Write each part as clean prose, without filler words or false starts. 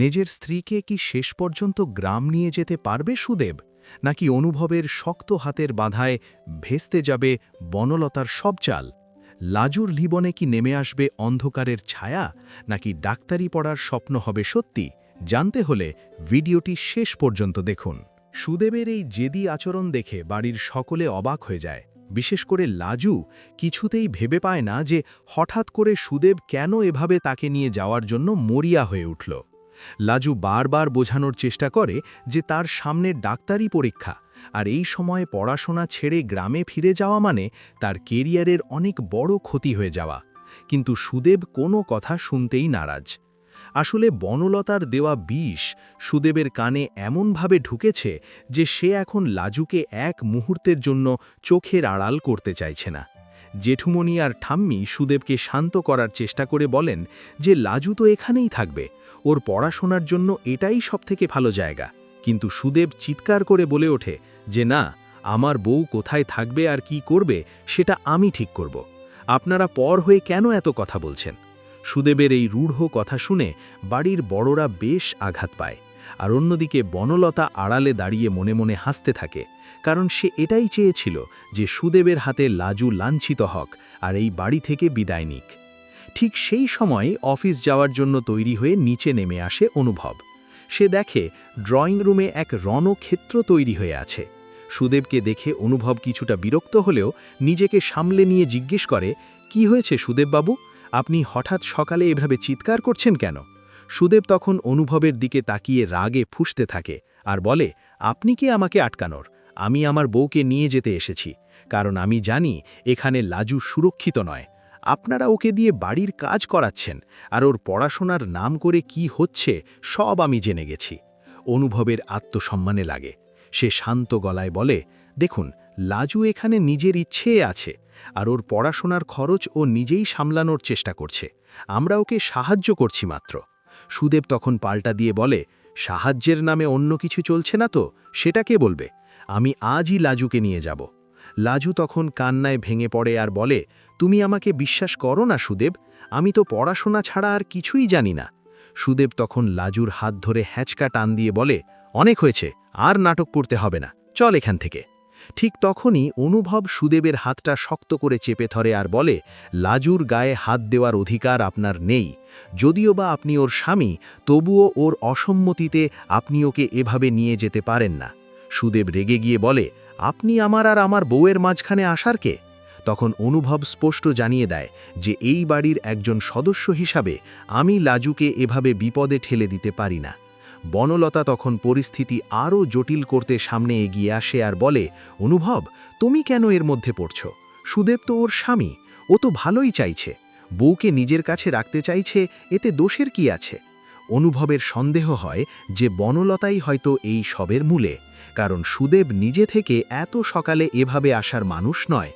নিজের স্ত্রীকে কি শেষ পর্যন্ত গ্রাম নিয়ে যেতে পারবে সুদেব, নাকি অনুভবের শক্ত হাতের বাধায় ভেস্তে যাবে বনলতার সব চাল? লাজুর জীবনে কি নেমে আসবে অন্ধকারের ছায়া, নাকি ডাক্তারি পড়ার স্বপ্ন হবে সত্যি? জানতে হলে ভিডিওটি শেষ পর্যন্ত দেখুন। সুদেবের এই জেদি আচরণ দেখে বাড়ির সকলে অবাক হয়ে যায়। বিশেষ করে লাজু কিছুতেই ভেবে পায় না যে হঠাৎ করে সুদেব কেন এভাবে তাকে নিয়ে যাওয়ার জন্য মরিয়া হয়ে উঠল। লাজু বারবার বোঝানোর চেষ্টা করে যে তার সামনে ডাক্তারি পরীক্ষা, আর এই সময়ে পড়াশোনা ছেড়ে গ্রামে ফিরে যাওয়া মানে তার কেরিয়ারের অনেক বড় ক্ষতি হয়ে যাওয়া। কিন্তু সুদেব কোনো কথা শুনতেই নারাজ। আসলে বনলতার দেওয়া বিষ সুদেবের কানে এমনভাবে ঢুকেছে যে সে এখন লাজুকে এক মুহূর্তের জন্য চোখের আড়াল করতে চাইছে না। জেঠুমনি আর ঠাম্মি সুদেবকে শান্ত করার চেষ্টা করে বলেন যে লাজু তো এখানেই থাকবে, ওর পড়াশোনার জন্য এটাই সবথেকে ভালো জায়গা। কিন্তু সুদেব চিৎকার করে বলে ওঠে যে না, আমার বউ কোথায় থাকবে আর কি করবে সেটা আমি ঠিক করব। আপনারা পর হয়ে কেন এত কথা বলছেন? সুদেবের এই রূঢ় কথা শুনে বাড়ির বড়রা বেশ আঘাত পায়, আর অন্যদিকে বনলতা আড়ালে দাঁড়িয়ে মনে মনে হাসতে থাকে, কারণ সে এটাই চেয়েছিল যে সুদেবের হাতে লাজু লাঞ্ছিত হক আর এই বাড়ি থেকে বিদায় নিক। ঠিক সেই সময় অফিস যাওয়ার জন্য তৈরি হয়ে নিচে নেমে আসে অনুভব। সে দেখে ড্রয়িং রুমে এক রণক্ষেত্র তৈরি হয়ে আছে। সুদেবকে দেখে অনুভব কিছুটা বিরক্ত হলেও নিজেকে সামলে নিয়ে জিজ্ঞেস করে, কি হয়েছে সুদেববাবু, আপনি হঠাৎ সকালে এভাবে চিৎকার করছেন কেন? সুদেব তখন অনুভবের দিকে তাকিয়ে রাগে ফুঁসতে থাকে আর বলে, আপনি কে আমাকে আটকানোর? আমি আমার বউকে নিয়ে যেতে এসেছি, কারণ আমি জানি এখানে লাজু সুরক্ষিত নয়। আপনারা ওকে দিয়ে বাড়ির কাজ করাচ্ছেন, আর ওর পড়াশোনার নাম করে কি হচ্ছে সব আমি জেনে গেছি। অনুভবের আত্মসম্মানে লাগে। সে শান্ত গলায় বলে, দেখুন, লাজু এখানে নিজের ইচ্ছে আছে, আর ওর পড়াশোনার খরচ ও নিজেই সামলানোর চেষ্টা করছে। আমরা ওকে সাহায্য করছি মাত্র। সুদেব তখন পাল্টা দিয়ে বলে, সাহায্যের নামে অন্য কিছু চলছে না তো? সেটা কে বলবে? আমি আজই লাজুকে নিয়ে যাব। লাজু তখন কান্নায় ভেঙে পড়ে আর বলে, তুমি আমাকে বিশ্বাস করো না সুদেব, আমি তো পড়াশোনা ছাড়া আর কিছুই জানি না। সুদেব তখন লাজুর হাত ধরে হ্যাঁচকা টান দিয়ে বলে, অনেক হয়েছে, আর নাটক করতে হবে না, চল এখান থেকে। ঠিক তখনই অনুভব সুদেবের হাতটা শক্ত করে চেপে ধরে আর বলে, লাজুর গায়ে হাত দেওয়ার অধিকার আপনার নেই। যদিও বা আপনি ওর স্বামী, তবুও ওর অসম্মতিতে আপনি ওকে এভাবে নিয়ে যেতে পারেন না। সুদেব রেগে গিয়ে বলে, আপনি আমার আর আমার বউয়ের মাঝখানে আসার কে? তখন অনুভব স্পষ্ট জানিয়ে দেয় যে এই বাড়ির একজন সদস্য হিসাবে আমি লাজুকে এভাবে বিপদে ঠেলে দিতে পারি না। বনলতা তখন পরিস্থিতি আরও জটিল করতে সামনে এগিয়ে আসে আর বলে, অনুভব, তুমি কেন এর মধ্যে পড়ছ? সুদেব তো ওর স্বামী, ও তো ভালোই চাইছে, বউকে নিজের কাছে রাখতে চাইছে, এতে দোষের কি আছে? অনুভবের সন্দেহ হয় যে বনলতাই হয়তো এই সবের মূলে, কারণ সুদেব নিজে থেকে এত সকালে এভাবে আসার মানুষ নয়।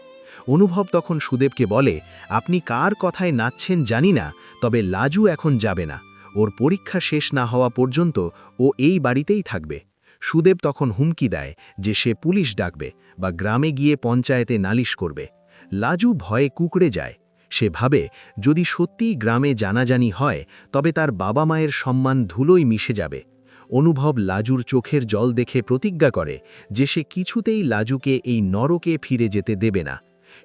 অনুভব তখন সুদেবকে বলে, আপনি কার কথায় নাচছেন জানি না, তবে লাজু এখন যাবে না। ওর পরীক্ষা শেষ না হওয়া পর্যন্ত ও এই বাড়িতেই থাকবে। সুদেব তখন হুমকি দেয় যে সে পুলিশ ডাকবে বা গ্রামে গিয়ে পঞ্চায়েতে নালিশ করবে। লাজু ভয়ে কুঁকড়ে যায়। সে ভাবে যদি সত্যিই গ্রামে জানাজানি হয় তবে তার বাবা মায়ের সম্মান ধুলোয় মিশে যাবে। অনুভব লাজুর চোখের জল দেখে প্রতিজ্ঞা করে যে সে কিছুতেই লাজুকে এই নরকে ফিরে যেতে দেবে না।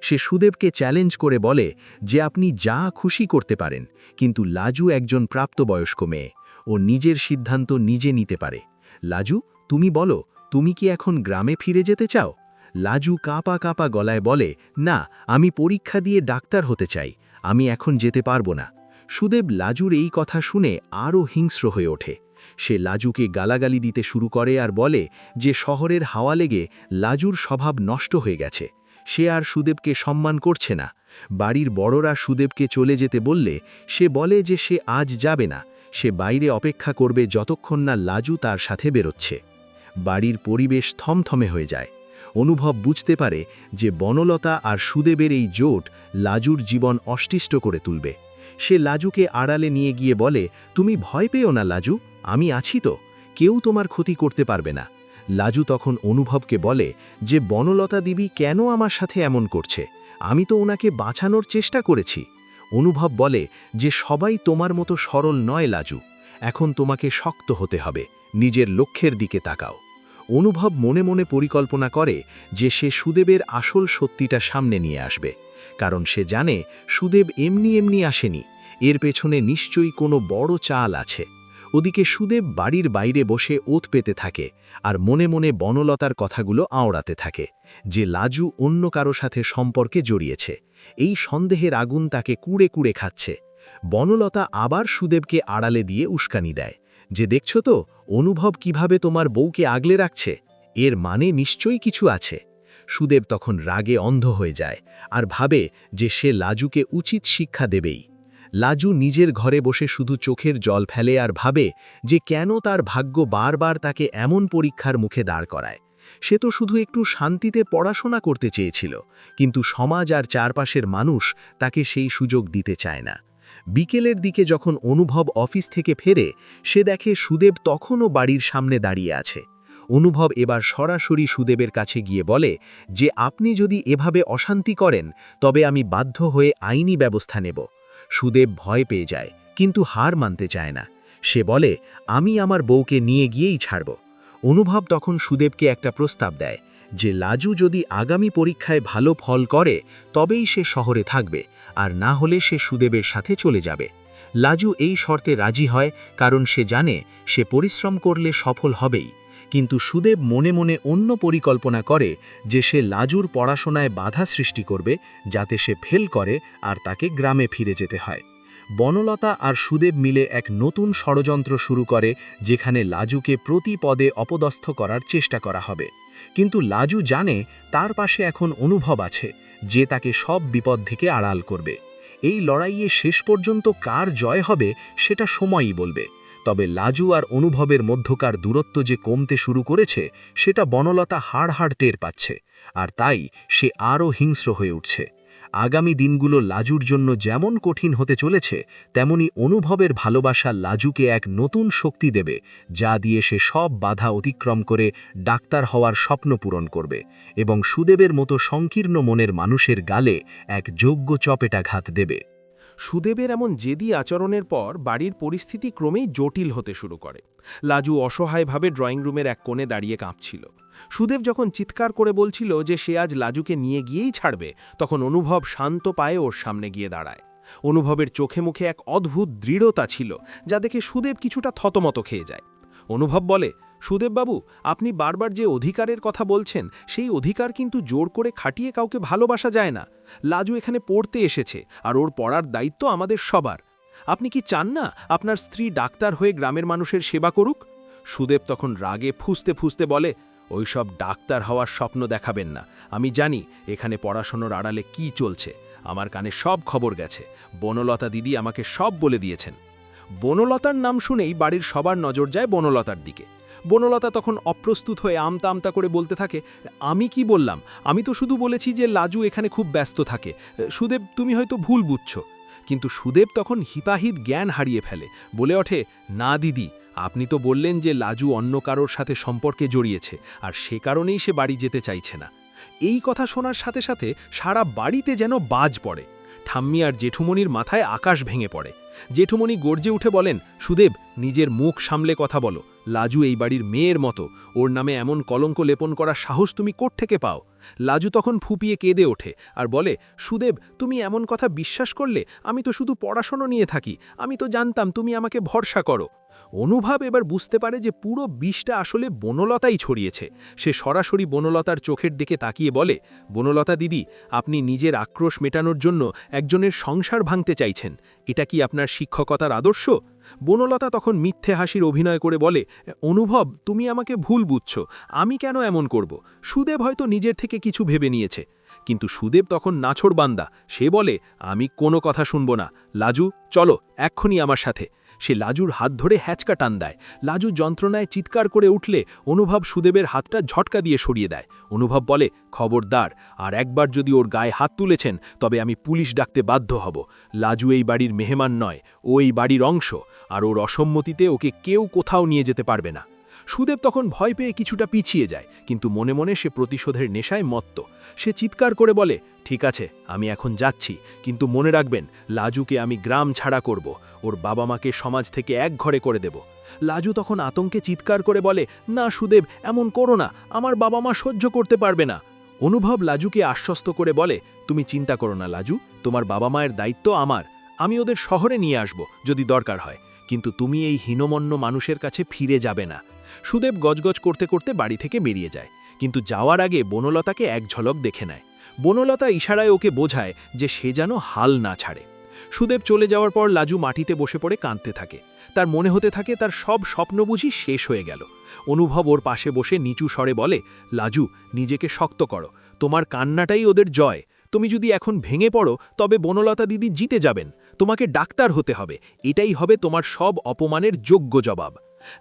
সে সুদেবকে চ্যালেঞ্জ করে বলে যে আপনি যা খুশি করতে পারেন, কিন্তু লাজু একজন প্রাপ্তবয়স্ক মেয়ে, ও নিজের সিদ্ধান্ত নিজে নিতে পারে। লাজু, তুমি বলো, তুমি কি এখন গ্রামে ফিরে যেতে চাও? লাজু কাঁপা কাঁপা গলায় বলে, না, আমি পরীক্ষা দিয়ে ডাক্তার হতে চাই, আমি এখন যেতে পারবো না। সুদেব লাজুর এই কথা শুনে আরও হিংস্র হয়ে ওঠে। সে লাজুকে গালাগালি দিতে শুরু করে আর বলে যে শহরের হাওয়া লেগে লাজুর স্বভাব নষ্ট হয়ে গেছে, সে আর সুদেবকে সম্মান করছে না। বাড়ির বড়রা সুদেবকে চলে যেতে বললে সে বলে যে সে আজ যাবে না, সে বাইরে অপেক্ষা করবে যতক্ষণ না লাজু তার সাথে বেরোচ্ছে। বাড়ির পরিবেশ থমথমে হয়ে যায়। অনুভব বুঝতে পারে যে বনলতা আর সুদেবের এই জোট লাজুর জীবন অষ্টিষ্ট করে তুলবে। সে লাজুকে আড়ালে নিয়ে গিয়ে বলে, তুমি ভয় পেও না লাজু, আমি আছি তো, কেউ তোমার ক্ষতি করতে পারবে না। লাজু তখন অনুভবকে বলে যে বনলতা দেবী কেন আমার সাথে এমন করছে, আমি তো ওনাকে বাঁচানোর চেষ্টা করেছি। অনুভব বলে যে সবাই তোমার মতো সরল নয় লাজু, এখন তোমাকে শক্ত হতে হবে, নিজের লক্ষ্যের দিকে তাকাও। অনুভব মনে মনে পরিকল্পনা করে যে সে সুদেবের আসল সত্যিটা সামনে নিয়ে আসবে, কারণ সে জানে সুদেব এমনি এমনি আসেনি, এর পেছনে নিশ্চয়ই কোনো বড় চাল আছে। ওদিকে সুদেব বাড়ির বাইরে বসে ওত পেতে থাকে আর মনে মনে বনলতার কথাগুলো আওড়াতে থাকে, যে লাজু অন্য কারো সাথে সম্পর্কে জড়িয়েছে। এই সন্দেহের আগুন তাকে কুড়ে কুড়ে খাচ্ছে। বনলতা আবার সুদেবকে আড়ালে দিয়ে উস্কানি দেয়, যে দেখছো তো অনুভব কিভাবে তোমার বউকে আগলে রাখছে, এর মানে নিশ্চয়ই কিছু আছে। সুদেব তখন রাগে অন্ধ হয়ে যায় আর ভাবে যে সে লাজুকে উচিত শিক্ষা দেবেই। লাজু নিজের ঘরে বসে শুধু চোখের জল ফেলে আর ভাবে যে কেন তার ভাগ্য বারবার তাকে এমন পরীক্ষার মুখে দাঁড় করায়। সে তো শুধু একটু শান্তিতে পড়াশোনা করতে চেয়েছিল, কিন্তু সমাজ আর চারপাশের মানুষ তাকে সেই সুযোগ দিতে চায় না। বিকেলের দিকে যখন অনুভব অফিস থেকে ফেরে, সে দেখে সুদেব তখনও বাড়ির সামনে দাঁড়িয়ে আছে। অনুভব এবার সরাসরি সুদেবের কাছে গিয়ে বলে যে আপনি যদি এভাবে অশান্তি করেন তবে আমি বাধ্য হয়ে আইনি ব্যবস্থা নেব। সুদেব ভয় পেয়ে যায়, কিন্তু হার মানতে চায় না। সে বলে আমি আমার বউকে নিয়ে গিয়েই ছাড়ব। অনুভব তখন সুদেবকে একটা প্রস্তাব দেয় যে লাজু যদি আগামী পরীক্ষায় ভালো ফল করে তবেই সে শহরে থাকবে, আর না হলে সে সুদেবের সাথে চলে যাবে। লাজু এই শর্তে রাজি হয়, কারণ সে জানে সে পরিশ্রম করলে সফল হবেই। কিন্তু সুদেব মনে মনে অন্য পরিকল্পনা করে যে সে লাজুর পড়াশোনায় বাধা সৃষ্টি করবে, যাতে সে ফেল করে আর তাকে গ্রামে ফিরে যেতে হয়। বনলতা আর সুদেব মিলে এক নতুন ষড়যন্ত্র শুরু করে, যেখানে লাজুকে প্রতি পদে অপদস্থ করার চেষ্টা করা হবে। কিন্তু লাজু জানে তার পাশে এখন অনুভব আছে, যে তাকে সব বিপদ থেকে আড়াল করবে। এই লড়াইয়ে শেষ পর্যন্ত কার জয় হবে সেটা সময়ই বলবে। তবে লাজু আর অনুভবের মধ্যকার দূরত্ব যে কমতে শুরু করেছে সেটা বনলতা হাড় হাড় টের পাচ্ছে, আর তাই সে আরও হিংস্র হয়ে উঠছে। আগামী দিনগুলো লাজুর জন্য যেমন কঠিন হতে চলেছে, তেমনি অনুভবের ভালোবাসা লাজুকে এক নতুন শক্তি দেবে, যা দিয়ে সে সব বাধা অতিক্রম করে ডাক্তার হওয়ার স্বপ্ন পূরণ করবে এবং সুদেবের মতো সংকীর্ণ মনের মানুষের গালে এক যোগ্য চপেটাঘাত দেবে। সুদেবের এমন জেদি আচরণের পর বাড়ির পরিস্থিতি ক্রমেই জটিল হতে শুরু করে। লাজু অসহায়ভাবে ড্রয়িং রুমের এক কোণে দাঁড়িয়ে কাঁপছিল। সুদেব যখন চিৎকার করে বলছিল যে সে আজ লাজুকে নিয়ে গিয়েই ছাড়বে, তখন অনুভব শান্ত পায়ে ওর সামনে গিয়ে দাঁড়ায়। অনুভবের চোখে মুখে এক অদ্ভুত দৃঢ়তা ছিল, যা দেখে সুদেব কিছুটা থতমত খেয়ে যায়। অনুভব বলে, সুদেববাবু, আপনি বারবার যে অধিকারের কথা বলছেন, সেই অধিকার কিন্তু জোর করে খাটিয়ে কাউকে ভালোবাসা যায় না। লাজু এখানে পড়তে এসেছে, আর ওর পড়ার দায়িত্ব আমাদের সবার। আপনি কি চান না আপনার স্ত্রী ডাক্তার হয়ে গ্রামের মানুষের সেবা করুক? সুদেব তখন রাগে ফুঁসতে ফুঁসতে বলে, ওইসব ডাক্তার হওয়ার স্বপ্ন দেখাবেন না। আমি জানি এখানে পড়াশোনার আড়ালে কি চলছে। আমার কানে সব খবর গেছে। বনলতা দিদি আমাকে সব বলে দিয়েছেন। বনলতার নাম শুনেই বাড়ির সবার নজর যায় বনলতার দিকে। বনলতা তখন অপ্রস্তুত হয়ে আমতা আমতা করে বলতে থাকে, আমি কি বললাম? আমি তো শুধু বলেছি যে লাজু এখানে খুব ব্যস্ত থাকে। সুদেব, তুমি হয়তো ভুল বুঝছো। কিন্তু সুদেব তখন হিতাহিত জ্ঞান হারিয়ে ফেলে, বলে ওঠে, না দিদি, আপনি তো বললেন যে লাজু অন্য কারোর সাথে সম্পর্কে জড়িয়েছে, আর সে কারণেই সে বাড়ি যেতে চাইছে না। এই কথা শোনার সাথে সাথে সারা বাড়িতে যেন বাজ পড়ে। ঠাম্মি আর জেঠুমনির মাথায় আকাশ ভেঙে পড়ে। জেঠুমনি গর্জে উঠে বলেন, সুদেব, নিজের মুখ সামলে কথা বলো। লাজু এই বাড়ির মেয়ের মতো, ওর নামে এমন কলঙ্ক লেপন করার সাহস তুমি কোত্থেকে পাও? লাজু তখন ফুপিয়ে কেঁদে ওঠে আর বলে, সুদেব, তুমি এমন কথা বিশ্বাস করলে? আমি তো শুধু পড়াশোনা নিয়ে থাকি। আমি তো জানতাম তুমি আমাকে ভরসা করো। অনুভব এবার বুঝতে পারে যে পুরো বিষটা আসলে বনলতাই ছড়িয়েছে। সে সরাসরি বনলতার চোখের দিকে তাকিয়ে বলে, বনলতা দিদি, আপনি নিজের আক্রোশ মেটানোর জন্য একজনের সংসার ভাঙতে চাইছেন। এটা কি আপনার শিক্ষকতার আদর্শ? বনলতা তখন মিথ্যে হাসির অভিনয় করে বলে, অনুভব, তুমি আমাকে ভুল বুঝছো। আমি কেন এমন করব? সুদেব হয়তো নিজের থেকে কিছু ভেবে নিয়েছে। কিন্তু সুদেব তখন নাছোড়বান্দা। সে বলে, আমি কোনো কথা শুনব না। লাজু, চলো এক্ষুনি আমার সাথে। সে লাজুর হাত ধরে হ্যাচকা টান দেয়। লাজু যন্ত্রণায় চিৎকার করে উঠলে অনুভব সুদেবের হাতটা ঝটকা দিয়ে সরিয়ে দেয়। অনুভব বলে, খবরদার, আর একবার যদি ওর গায়ে হাত তুলেছেন তবে আমি পুলিশ ডাকতে বাধ্য হব। লাজু এই বাড়ির মেহমান নয়, ও এই বাড়ির অংশ, আর ওর অসম্মতিতে ওকে কেউ কোথাও নিয়ে যেতে পারবে না। সুদেব তখন ভয় পেয়ে কিছুটা পিছিয়ে যায়, কিন্তু মনে মনে সে প্রতিশোধের নেশায় মত্ত। সে চিৎকার করে বলে, ঠিক আছে, আমি এখন যাচ্ছি, কিন্তু মনে রাখবেন, লাজুকে আমি গ্রাম ছাড়া করব, ওর বাবা মাকে সমাজ থেকে একঘরে করে দেব। লাজু তখন আতঙ্কে চিৎকার করে বলে, না সুদেব, এমন করো না, আমার বাবা মা সহ্য করতে পারবে না। অনুভব লাজুকে আশ্বস্ত করে বলে, তুমি চিন্তা করো না লাজু, তোমার বাবা মায়ের দায়িত্ব আমার, আমি ওদের শহরে নিয়ে আসব যদি দরকার হয়, কিন্তু তুমি এই হীনমন্য মানুষের কাছে ফিরে যাবে না। সুদেব গজগজ করতে করতে বাড়ি থেকে বেরিয়ে যায়, কিন্তু যাওয়ার আগে বনলতাকে এক ঝলক দেখে নেয়। বনলতা ইশারায় ওকে বোঝায় যে সে যেন হাল না ছাড়ে। সুদেব চলে যাওয়ার পর লাজু মাটিতে বসে পড়ে কাঁদতে থাকে। তার মনে হতে থাকে তার সব স্বপ্ন বুঝি শেষ হয়ে গেল। অনুভব ওর পাশে বসে নিচু স্বরে বলে, লাজু, নিজেকে শক্ত করো, তোমার কান্নাটাই ওদের জয়। তুমি যদি এখন ভেঙে পড়ো তবে বনলতা দিদি জিতে যাবেন, তোমাকে ডাক্তার হতে হবে, এটাই হবে তোমার সব অপমানের যোগ্য জবাব।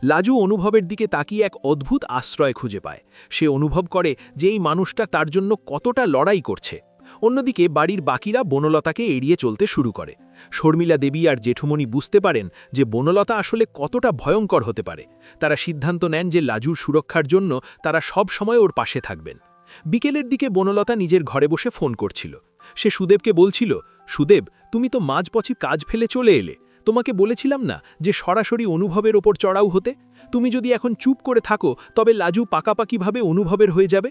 লাজু অনুভবের দিকে তাকিয়ে এক অদ্ভুত আশ্রয় খুঁজে পায়। সে অনুভব করে যে এই মানুষটা তার জন্য কতটা লড়াই করছে। অন্যদিকে বাড়ির বাকিরা বনলতাকে এড়িয়ে চলতে শুরু করে। শর্মিলা দেবী আর জেঠুমণি বুঝতে পারেন যে বনলতা আসলে কতটা ভয়ঙ্কর হতে পারে। তারা সিদ্ধান্ত নেন যে লাজুর সুরক্ষার জন্য তারা সব সময় ওর পাশে থাকবেন। বিকেলের দিকে বনলতা নিজের ঘরে বসে ফোন করছিল। সে সুদেবকে বলছিল, সুদেব, তুমি তো মাঝপথে কাজ ফেলে চলে এলে, তোমাকে বলেছিলাম না যে সরাসরি অনুভবের ওপর চড়াও হতে? তুমি যদি এখন চুপ করে থাকো তবে লাজু পাকাপাকিভাবে অনুভবের হয়ে যাবে।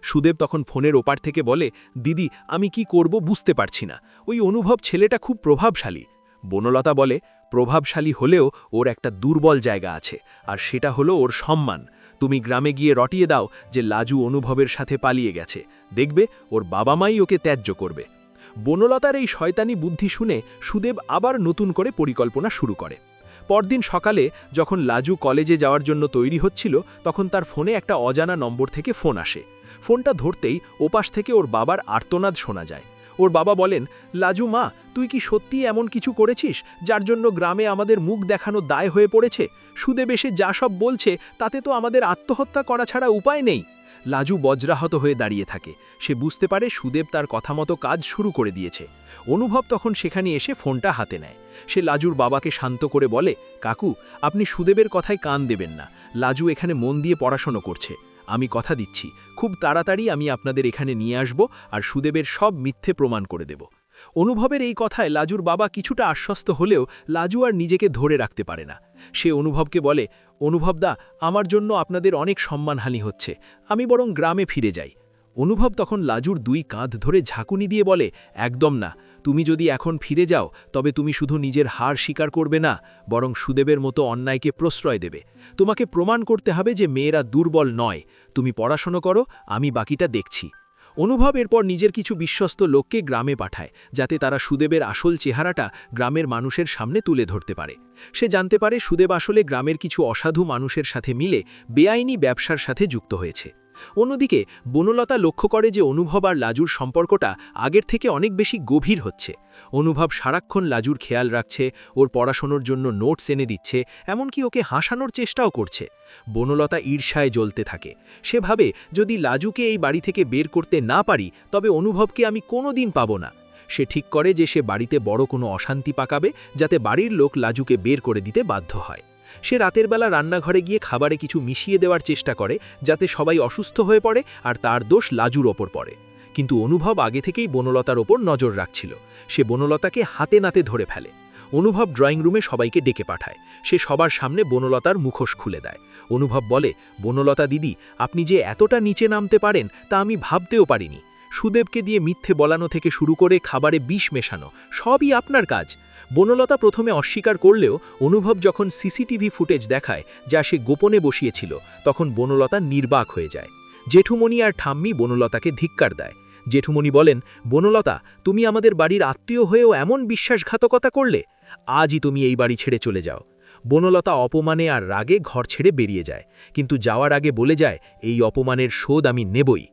সুদেব তখন ফোনের ওপার থেকে বলে, দিদি, আমি কি করব বুঝতে পারছি না, ওই অনুভব ছেলেটা খুব প্রভাবশালী। বনলতা বলে, প্রভাবশালী হলেও ওর একটা দুর্বল জায়গা আছে, আর সেটা হলো ওর সম্মান। তুমি গ্রামে গিয়ে রটিয়ে দাও যে লাজু অনুভবের সাথে পালিয়ে গেছে, দেখবে ওর বাবা মাই ওকে ত্যায্য করবে। বনলতার এই শয়তানি বুদ্ধি শুনে সুদেব আবার নতুন করে পরিকল্পনা শুরু করে। পরদিন সকালে যখন লাজু কলেজে যাওয়ার জন্য তৈরি হচ্ছিল, তখন তার ফোনে একটা অজানা নম্বর থেকে ফোন আসে। ফোনটা ধরতেই ওপাশ থেকে ওর বাবার আর্তনাদ শোনা যায়। ওর বাবা বলেন, লাজু মা, তুই কি সত্যিই এমন কিছু করেছিস যার জন্য গ্রামে আমাদের মুখ দেখানো দায় হয়ে পড়েছে? সুদেব এসে যা সব বলছে তাতে তো আমাদের আত্মহত্যা করা ছাড়া উপায় নেই। লাজু বজ্রাহত হয়ে দাঁড়িয়ে থাকে। সে বুঝতে পারে সুদেব তার কথা মতো কাজ শুরু করে দিয়েছে। অনুভব তখন সেখানে এসে ফোনটা হাতে নেয়। সে লাজুর বাবাকে শান্ত করে বলে, কাকু, আপনি সুদেবের কথায় কান দেবেন না, লাজু এখানে মন দিয়ে পড়াশোনা করছে। আমি কথা দিচ্ছি, খুব তাড়াতাড়ি আমি আপনাদের এখানে নিয়ে আসব আর সুদেবের সব মিথ্যে প্রমাণ করে দেব। অনুভবের এই কথায় লাজুর বাবা কিছুটা আশ্বস্ত হলেও লাজু আর নিজেকে ধরে রাখতে পারে না। সে অনুভবকে বলে, অনুভবদা, আমার জন্য আপনাদের অনেক সম্মানহানি হচ্ছে, আমি বরং গ্রামে ফিরে যাই। অনুভব তখন লাজুর দুই কাঁধ ধরে ঝাঁকুনি দিয়ে বলে, একদম না, তুমি যদি এখন ফিরে যাও তবে তুমি শুধু নিজের হার স্বীকার করবে না, বরং সুদেবের মতো অন্যায়কে প্রশ্রয় দেবে। তোমাকে প্রমাণ করতে হবে যে মেয়েরা দুর্বল নয়। তুমি পড়াশোনা করো, আমি বাকিটা দেখছি। অনুভব এরপর নিজের কিছু বিশ্বস্ত লোককে গ্রামে পাঠায়, যাতে তারা সুদেবের আসল চেহারাটা গ্রামের মানুষের সামনে তুলে ধরতে পারে। সে জানতে পারে সুদেব আসলে গ্রামের কিছু অসাধু মানুষের সাথে মিলে বেআইনি ব্যবসার সাথে যুক্ত হয়েছে। অন্যদিকে বনলতা লক্ষ্য করে যে অনুভব আর লাজুর সম্পর্কটা আগের থেকে অনেক বেশি গভীর হচ্ছে। অনুভব সারাক্ষণ লাজুর খেয়াল রাখছে, ওর পড়াশোনার জন্য নোটস এনে দিচ্ছে, এমনকি ওকে হাসানোর চেষ্টাও করছে। বনলতা ঈর্ষায় জ্বলতে থাকে। সে ভাবে, যদি লাজুকে এই বাড়ি থেকে বের করতে না পারি তবে অনুভবকে আমি কোনোদিন পাবো না। সে ঠিক করে যে সে বাড়িতে বড় কোনো অশান্তি পাকাবে, যাতে বাড়ির লোক লাজুকে বের করে দিতে বাধ্য হয়। সে রাতের বেলা রান্নাঘরে গিয়ে খাবারে কিছু মিশিয়ে দেওয়ার চেষ্টা করে, যাতে সবাই অসুস্থ হয়ে পড়ে আর তার দোষ লাজুর ওপর পড়ে। কিন্তু অনুভব আগে থেকেই বনলতার ওপর নজর রাখছিল। সে বনলতাকে হাতে নাতে ধরে ফেলে। অনুভব ড্রয়িং রুমে সবাইকে ডেকে পাঠায়। সে সবার সামনে বনলতার মুখোশ খুলে দেয়। অনুভব বলে, বনলতা দিদি, আপনি যে এতটা নিচে নামতে পারেন তা আমি ভাবতেও পারিনি। সুদেবকে দিয়ে মিথ্যে বলানো থেকে শুরু করে খাবারে বিষ মেশানো, সবই আপনার কাজ। বনলতা প্রথমে অস্বীকার করলেও অনুভব যখন সিসিটিভি ফুটেজ দেখায় যা সে গোপনে বসিয়েছিল, তখন বনলতা নির্বাক হয়ে যায়। জেঠুমণি আর ঠাম্মি বনলতাকে ধিক্কার দেয়। জেঠুমণি বলেন, বনলতা, তুমি আমাদের বাড়ির আত্মীয় হয়েও এমন বিশ্বাসঘাতকতা করলে? আজই তুমি এই বাড়ি ছেড়ে চলে যাও। বনলতা অপমানে আর রাগে ঘর ছেড়ে বেরিয়ে যায়, কিন্তু যাওয়ার আগে বলে যায়, এই অপমানের শোধ আমি নেবই।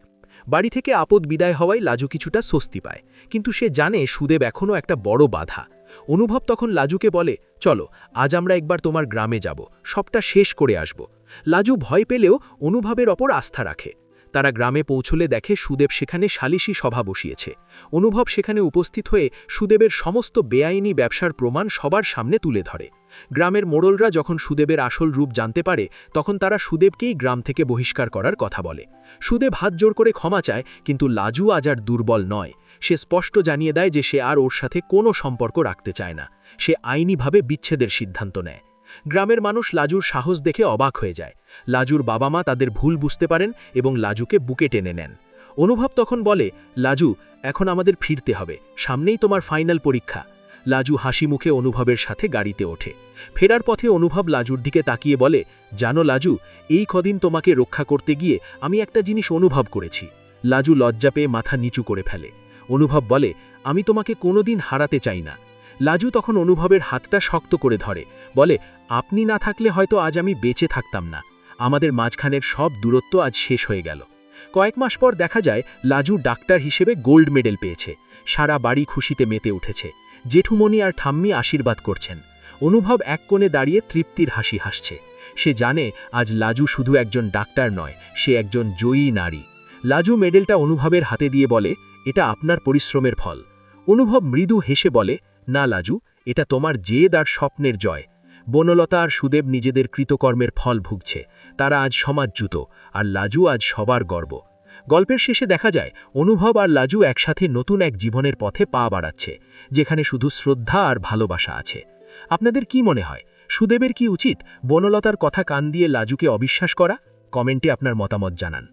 বাড়ি থেকে আপদ বিদায় হওয়ায় লাজু কিছুটা স্বস্তি পায়, কিন্তু সে জানে সুদেব এখনও একটা বড় বাধা। অনুভব তখন লাজুকে বলে, চলো, আজ আমরা একবার তোমার গ্রামে যাব, সবটা শেষ করে আসব। লাজু ভয় পেলেও অনুভবের ওপর আস্থা রাখে। তারা গ্রামে পৌঁছলে দেখে সুদেব সেখানে সালিশি সভা বসিয়েছে। অনুভব সেখানে উপস্থিত হয়ে সুদেবের সমস্ত বেআইনি ব্যবসার প্রমাণ সবার সামনে তুলে ধরে। গ্রামের মোড়লরা যখন সুদেবের আসল রূপ জানতে পারে তখন তারা সুদেবকেই গ্রাম থেকে বহিষ্কার করার কথা বলে। সুদেব হাত জোর করে ক্ষমা চায়, কিন্তু লাজু আজ আর দুর্বল নয়। সে স্পষ্ট জানিয়ে দেয় যে সে আর ওর সাথে কোনো সম্পর্ক রাখতে চায় না। সে আইনিভাবে বিচ্ছেদের সিদ্ধান্ত নেয়। গ্রামের মানুষ লাজুর সাহস দেখে অবাক হয়ে যায়। লাজুর বাবা মা তাদের ভুল বুঝতে পারেন এবং লাজুকে বুকে টেনে নেন। অনুভব তখন বলে, লাজু, এখন আমাদের ফিরতে হবে, সামনেই তোমার ফাইনাল পরীক্ষা। লাজু হাসি মুখে অনুভবের সাথে গাড়িতে ওঠে। ফেরার পথে অনুভব লাজুর দিকে তাকিয়ে বলে, জানো লাজু, এই কদিন তোমাকে রক্ষা করতে গিয়ে আমি একটা জিনিস অনুভব করেছি। লাজু লজ্জা পেয়ে মাথা নিচু করে ফেলে। অনুভব বলে, আমি তোমাকে কোনোদিন হারাতে চাই না। লাজু তখন অনুভবের হাতটা শক্ত করে ধরে, বলে, আপনি না থাকলে হয়তো আজ আমি বেঁচে থাকতাম না। আমাদের মাঝখানের সব দূরত্ব আজ শেষ হয়ে গেল। কয়েক মাস পর দেখা যায় লাজু ডাক্তার হিসেবে গোল্ড মেডেল পেয়েছে। সারা বাড়ি খুশিতে মেতে উঠেছে। জেঠুমণি আর ঠাম্মি আশীর্বাদ করছেন। অনুভব এক কোণে দাঁড়িয়ে তৃপ্তির হাসি হাসছে। সে জানে আজ লাজু শুধু একজন ডাক্তার নয়, সে একজন জয়ী নারী। লাজু মেডেলটা অনুভবের হাতে দিয়ে বলে, এটা আপনার পরিশ্রমের ফল। অনুভব মৃদু হেসে বলে, না লাজু, এটা তোমার জেদ আর স্বপ্নের জয়। বনলতা আর সুদেব নিজেদের কৃতকর্মের ফল ভুগছে। তারা আজ সমাজচ্যুত, আর লাজু আজ সবার গর্ব। গল্পের শেষে দেখা যায় অনুভব আর লাজু একসাথে নতুন এক জীবনের পথে পা বাড়াচ্ছে, যেখানে শুধু শ্রদ্ধা আর ভালোবাসা আছে। আপনাদের কি মনে হয়, সুদেবের কি উচিত বনলতার কথা কান দিয়ে লাজুকে অবিশ্বাস করা? কমেন্টে আপনার মতামত জানান।